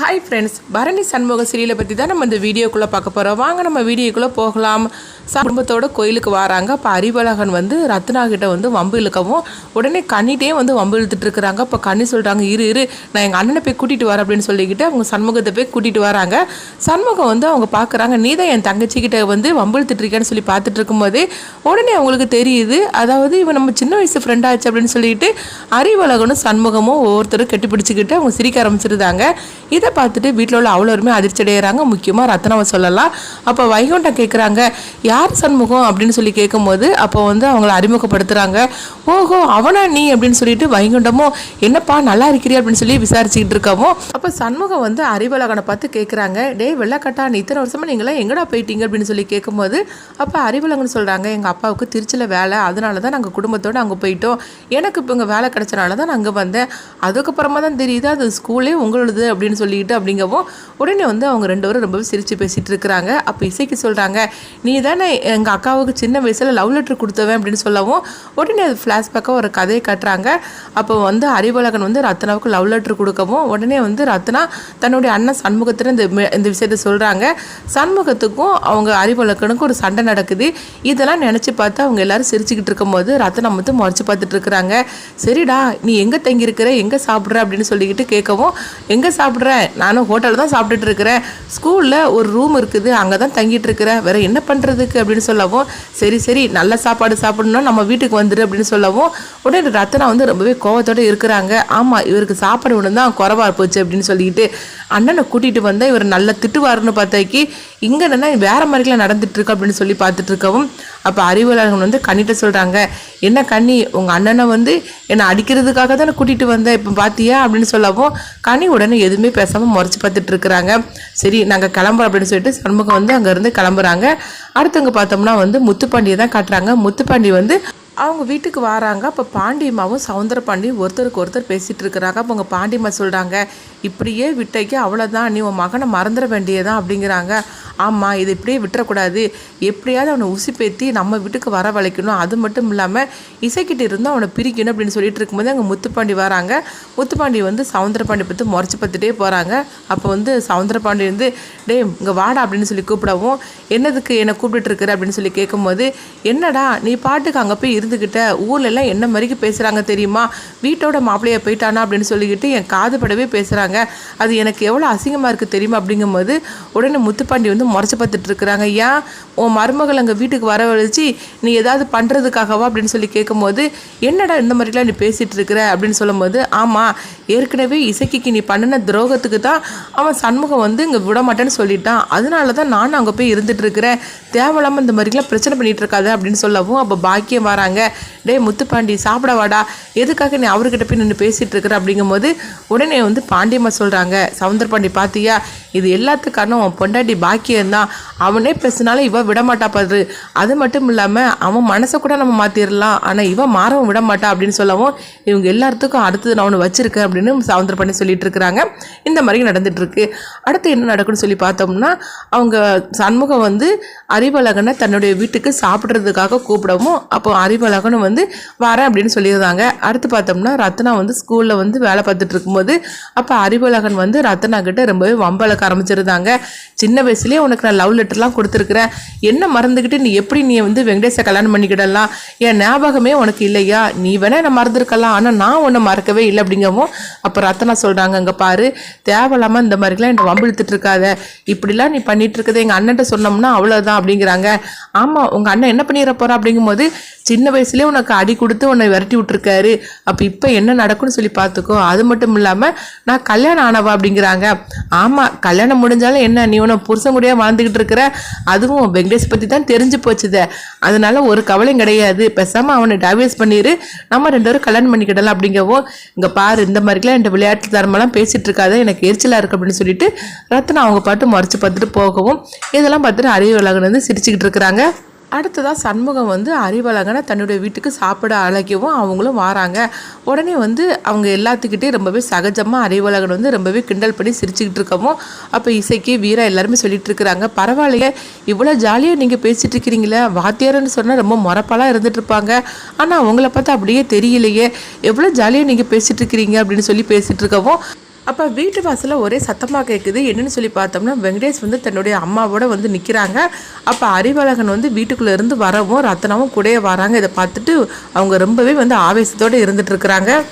Hi friends, Bharani Shanmuga சீரியலை பற்றி தான் நம்ம இந்த வீடியோக்குள்ளே பார்க்க போகிறோம். வாங்க நம்ம வீடியோக்குள்ளே போகலாம். குடும்பத்தோட கோயிலுக்கு வராங்க. அப்போ அறிவழகன் ரத்னா கிட்ட வம்பு இழுக்கவும் உடனே கண்ணிட்டே வம்பு இழுத்துட்டு இருக்கிறாங்க. அப்போ கண்ணி சொல்கிறாங்க, இரு நான் எங்கள் அண்ணனை போய் கூட்டிகிட்டு வரேன் அப்படின்னு சொல்லிக்கிட்டு அவங்க சண்முகத்தை போய் கூட்டிகிட்டு வராங்க. சண்முகம் அவங்க பார்க்குறாங்க, நீ தான் என் தங்கச்சிக்கிட்ட வம்பு இழுத்துட்டு இருக்கேன்னு சொல்லி பார்த்துட்டு இருக்கும்போதே உடனே அவங்களுக்கு தெரியுது, அதாவது இவன் நம்ம சின்ன வயசு ஃப்ரெண்ட் ஆச்சு அப்படின்னு சொல்லிட்டு அறிவழகனும் சண்முகமும் ஒவ்வொருத்தரும் கெட்டி பிடிச்சிக்கிட்டு அவங்க சிரிக்க ஆரம்பிச்சிருந்தாங்க. இதை பார்த்துட்டு வீட்டில் உள்ள அவ்வளோருமே அதிர்ச்சி அடைகிறாங்க. முக்கியமாக ரத்னாவை சொல்லலாம். அப்போ வைகுண்டம் கேட்குறாங்க, யார் சண்முகம் அப்படின்னு சொல்லி கேட்கும்போது அப்போ அவங்கள அறிமுகப்படுத்துகிறாங்க. ஓஹோ அவனா நீ அப்படின்னு சொல்லிட்டு வைகுண்டமும் என்னப்பா நல்லா இருக்கிறியா அப்படின்னு சொல்லி விசாரிச்சுக்கிட்டு இருக்கவும் அப்போ சண்முகம் அறிவழகனை பார்த்து கேட்குறாங்க, டே வெள்ளக்கட்டா நீ இத்தனை வருஷமா நீங்களாம் எங்கடா போயிட்டீங்க அப்படின்னு சொல்லி கேட்கும்போது அப்போ அறிவழகன் சொல்கிறாங்க, எங்கள் அப்பாவுக்கு திருச்சியில் வேலை, அதனால தான் நாங்கள் குடும்பத்தோடு அங்கே போயிட்டோம். எனக்கு இப்போ இங்கே வேலை கிடைச்சனால தான் நான் அங்கே வந்தேன். அதுக்கப்புறமா தான் தெரியுது அது ஸ்கூலே உங்களோடது அப்படின்னு சொல்லிட்டு அப்படிங்கவும் உடனே அவங்க ரெண்டு பேரும் ரொம்பவே சிரித்து பேசிகிட்டு இருக்கிறாங்க. அப்போ இசைக்கு சொல்கிறாங்க, நீ தானே எங்கள் அக்காவுக்கு சின்ன வயசில் லவ் லெட்டர் கொடுத்தவன் அப்படின்னு சொல்லவும் உடனே அது ஃப்ளாஷ்பேக்காக ஒரு கதையை கட்டுறாங்க. அப்போ அறிவழகன் ரத்னாவுக்கு லவ் லெட்டர் கொடுக்கவும் உடனே ரத்னா தன்னுடைய அண்ணன் சண்முகத்தில் இந்த விஷயத்த சொல்கிறாங்க. சண்முகத்துக்கும் அவங்க அறிவழகனுக்கும் ஒரு சண்டை நடக்குது. இதெல்லாம் நினச்சி பார்த்து அவங்க எல்லாரும் சிரிச்சுக்கிட்டு இருக்கும்போது ரத்னா முறைச்சு பார்த்துட்டு இருக்கிறாங்க. சரிடா நீ எங்கே தங்கியிருக்கிற, எங்கே சாப்பிட்ற அப்படின்னு சொல்லிக்கிட்டு கேட்கவும், எங்கே சாப்பிட்றேன், நானும் ஹோட்டலில் தான் சாப்பிட்டுட்டு இருக்கிறேன், ஸ்கூலில் ஒரு ரூம் இருக்குது அங்கே தான் தங்கிட்டு இருக்கிறேன், வேற என்ன பண்ணுறதுக்கு அப்படின்னு சொல்லவும், சரி நல்ல சாப்பாடு சாப்பிடணும்னா நம்ம வீட்டுக்கு வந்துடு அப்படின்னு சொல்லவும் உடனே ரத்னா ரொம்பவே கோவத்தோடு இருக்கிறாங்க. ஆமாம் இவருக்கு சாப்பாடு ஒன்று தான் குறைவா போச்சு அப்படின்னு சொல்லிக்கிட்டு அண்ணனை கூட்டிகிட்டு வந்தால் இவர் நல்லா திட்டுவாருன்னு பார்த்தாக்கி இங்கே என்னன்னா வேறு மாதிரிலாம் நடந்துட்டு இருக்கு அப்படின்னு சொல்லி பார்த்துட்டு இருக்கவும் அப்போ அறிவழகன் கண்ணிட்ட சொல்கிறாங்க, என்ன கண்ணி உங்கள் அண்ணனை என்னை அடிக்கிறதுக்காக தானே கூட்டிகிட்டு வந்தேன், இப்போ பார்த்தியா அப்படின்னு சொல்லவும் கனி உடனே எதுவுமே பேசாமல் முறைச்சி பார்த்துட்டு இருக்கிறாங்க. சரி நாங்கள் கிளம்புறோம் அப்படின்னு சொல்லிட்டு சண்முகம் அங்கேருந்து கிளம்புறாங்க. அடுத்தவங்க பார்த்தோம்னா முத்துப்பாண்டியை தான் காட்டுறாங்க. முத்துப்பாண்டி அவங்க வீட்டுக்கு வராங்க. அப்போ பாண்டியம்மாவும் சவுந்தரபாண்டியும் ஒருத்தருக்கு ஒருத்தர் பேசிகிட்டு இருக்கிறாங்க. அப்போ உங்கள் பாண்டியம்மா சொல்கிறாங்க, இப்படியே விட்டைக்கு அவ்வளோதான், நீ உன் மகனை மறந்துட வேண்டியதான் அப்படிங்கிறாங்க. ஆமாம் இதை இப்படியே விட்டுறக்கூடாது, எப்படியாவது அவனை உசிப்பேற்றி நம்ம வீட்டுக்கு வர வளைக்கணும், அது மட்டும் இல்லாமல் இசைக்கிட்ட இருந்து அவனை பிரிக்கணும் அப்படின்னு சொல்லிட்டு இருக்கும்போது அங்கே முத்துப்பாண்டி வராங்க. முத்துப்பாண்டி சவுந்தரபாண்டி பற்றி முறைச்சி பார்த்துட்டே போகிறாங்க. அப்போ சவுந்தரபாண்டி டே இங்கே வாடா அப்படின்னு சொல்லி கூப்பிடவும், என்னதுக்கு என்னை கூப்பிட்டு இருக்கிற அப்படின்னு சொல்லி கேட்கும்போது, என்னடா நீ பாட்டுக்கு அங்கே போய் இருந்துக்கிட்ட, ஊர்லெல்லாம் என்ன மாதிரிக்கு பேசுகிறாங்க தெரியுமா, வீட்டோட மாப்பிள்ளையை போயிட்டானா அப்படின்னு சொல்லிக்கிட்டு என் காது படவே பேசுகிறாங்க, அது எனக்கு எவ்வளோ அசிங்கமாக இருக்குது தெரியுமா அப்படிங்கும்போது உடனே முத்துப்பாண்டி முறைச்சி பார்த்துட்டு இருக்கிறாங்க. ஏன் உன் மருமகள் அங்கே வீட்டுக்கு வரவழைச்சி நீ ஏதாவது பண்ணுறதுக்காகவா அப்படின்னு சொல்லி கேட்கும்போது, என்னடா இந்த மாதிரிலாம் நீ பேசிகிட்டு இருக்கிற அப்படின்னு சொல்லும்போது, ஆமாம் ஏற்கனவே இசைக்கு நீ பண்ணின துரோகத்துக்கு தான் அவன் சண்முகம் இங்கே விட மாட்டேன்னு சொல்லிட்டான், அதனால தான் நானும் அங்கே போய் இருந்துட்டு இருக்கிறேன், தேவையில்லாமல் இந்த மாதிரிலாம் பிரச்சனை பண்ணிகிட்டு இருக்காது அப்படின்னு சொல்லவும் அப்போ பாக்கியம் வராங்க. டே முத்துப்பாண்டி சாப்பிட வாடா, எதுக்காக நீ அவர்கிட்ட போய் நின்று பேசிகிட்டு இருக்கிற அப்படிங்கும்போது உடனே பாண்டியம்மா சொல்கிறாங்க, சவுந்தரபாண்டி பார்த்தியா இது எல்லாத்துக்கான அவன் பொண்டாட்டி பாக்கியம்தான், அவனே பேசினாலும் இவன் விடமாட்டா பாரு, அது மட்டும் இல்லாமல் அவன் மனசை கூட நம்ம மாற்றிடலாம், ஆனால் இவன் மாறவும் விடமாட்டா அப்படின்னு சொல்லவும் இவங்க எல்லாத்துக்கும் அடுத்தது நான் ஒன்று வச்சுருக்கேன் அப்படின்னு சவுந்தரபாண்டி சொல்லிட்டு இருக்கிறாங்க. இந்த மாதிரி நடந்துட்டுருக்கு. அடுத்து என்ன நடக்குன்னு சொல்லி பார்த்தோம்னா அவங்க சண்முகம் அறிவழகனை தன்னுடைய வீட்டுக்கு சாப்பிட்றதுக்காக கூப்பிடவும் அப்போ அறிவழகனும் வரேன் அப்படின்னு சொல்லியிருந்தாங்க. அடுத்து பார்த்தோம்னா ரத்னா ஸ்கூலில் வேலை பார்த்துட்டு இருக்கும்போது அப்போ அறிவழகன் ரத்னா கிட்ட ரொம்பவே வம்பளக்க ஆரம்பிச்சிருந்தாங்க. சின்ன வயசுலேயே உனக்கு நான் லவ் லெட்டர்லாம் கொடுத்துருக்குறேன், என்ன மறந்துக்கிட்டு நீ எப்படி நீ வெங்கடேஷை கல்யாணம் பண்ணிக்கிடலாம், என் ஞாபகமே உனக்கு இல்லையா, நீ வேணா என்ன மறந்துருக்கலாம், ஆனால் நான் உன்னை மறக்கவே இல்லை அப்படிங்கவும் அப்போ ரத்னா சொல்கிறாங்க, அங்கே பாரு தேவையில்லாமல் இந்த மாதிரிலாம் என்னை வம்பு இழுத்துட்டு இருக்காத, இப்படிலாம் நீ பண்ணிட்டு இருக்கதை எங்கள் அண்ணன்ட்ட சொன்னோம்னா அவ்வளோதான் அப்படிங்கிறாங்க. ஆமாம் உங்கள் அண்ணன் என்ன பண்ணிட போகிறா அப்படிங்கும்போது, சின்ன வயசுலேயே உனக்கு அடி கொடுத்து உன்னை விரட்டி விட்டுருக்காரு, அப்போ இப்போ என்ன நடக்கும்னு சொல்லி பார்த்துக்கோ, அது மட்டும் இல்லாமல் நான் கல்யாணம் ஆனவா அப்படிங்கிறாங்க. ஆமாம் கல்யாணம் முடிஞ்சாலும் என்ன, நீ உன்னை புருஷன் கூடயே வாழ்ந்துக்கிட்டு இருக்கிற, அதுவும் வெங்கடேஷ் பற்றி தான் தெரிஞ்சு போச்சுத, அதனால ஒரு கவலையும் கிடையாது, பேசாமல் அவனை டைவர்ஸ் பண்ணிடு, நம்ம ரெண்டு பேரும் கல்யாணம் பண்ணிக்கிடலாம் அப்படிங்கவும் இங்கே பாரு இந்த மாதிரிலாம் என் விளையாட்டு தரமெல்லாம் பேசிகிட்டு இருக்காத, எனக்கு எரிச்சலாக இருக்குது அப்படின்னு சொல்லிட்டு ரத்னா அவங்க பாட்டு முறைச்சி பார்த்துட்டு போகவும் இதெல்லாம் பார்த்துட்டு அறிவழகன் சிரிச்சுக்கிட்டு இருக்கிறாங்க. அடுத்ததாக சண்முகம் அறிவழகனை தன்னுடைய வீட்டுக்கு சாப்பிட அழைக்கவும் அவங்களும் வராங்க. உடனே அவங்க எல்லாத்துக்கிட்டே ரொம்பவே சகஜமாக அறிவழகன் ரொம்பவே கிண்டல் பண்ணி சிரிச்சுக்கிட்டு இருக்கவும் அப்போ இசைக்கு வீரா எல்லாருமே சொல்லிட்டு இருக்கிறாங்க, பரவாயில்லையே இவ்வளோ ஜாலியாக நீங்கள் பேசிகிட்டு இருக்கிறீங்களே, வாத்தியார்னு சொன்னால் ரொம்ப முறப்பாலாம் இருந்துட்டு இருப்பாங்க, ஆனால் அவங்கள பார்த்தா அப்படியே தெரியலையே, எவ்வளோ ஜாலியாக நீங்கள் பேசிகிட்டு இருக்கிறீங்க அப்படின்னு சொல்லி பேசிகிட்டு இருக்கவும் அப்போ வீட்டு வாசலில் ஒரே சத்தமாக கேட்குது. என்னன்னு சொல்லி பார்த்தோம்னா வெங்கடேஷ் வந்து தன்னுடைய அம்மாவோட வந்து நிற்கிறாங்க. அப்போ அறிவழகன் வந்து வீட்டுக்குள்ளே இருந்து வரவும் ரத்னாவும் கூடயே வராங்க. இதை பார்த்துட்டு அவங்க ரொம்பவே வந்து ஆவேசத்தோடு இருந்துட்டு இருக்கிறாங்க.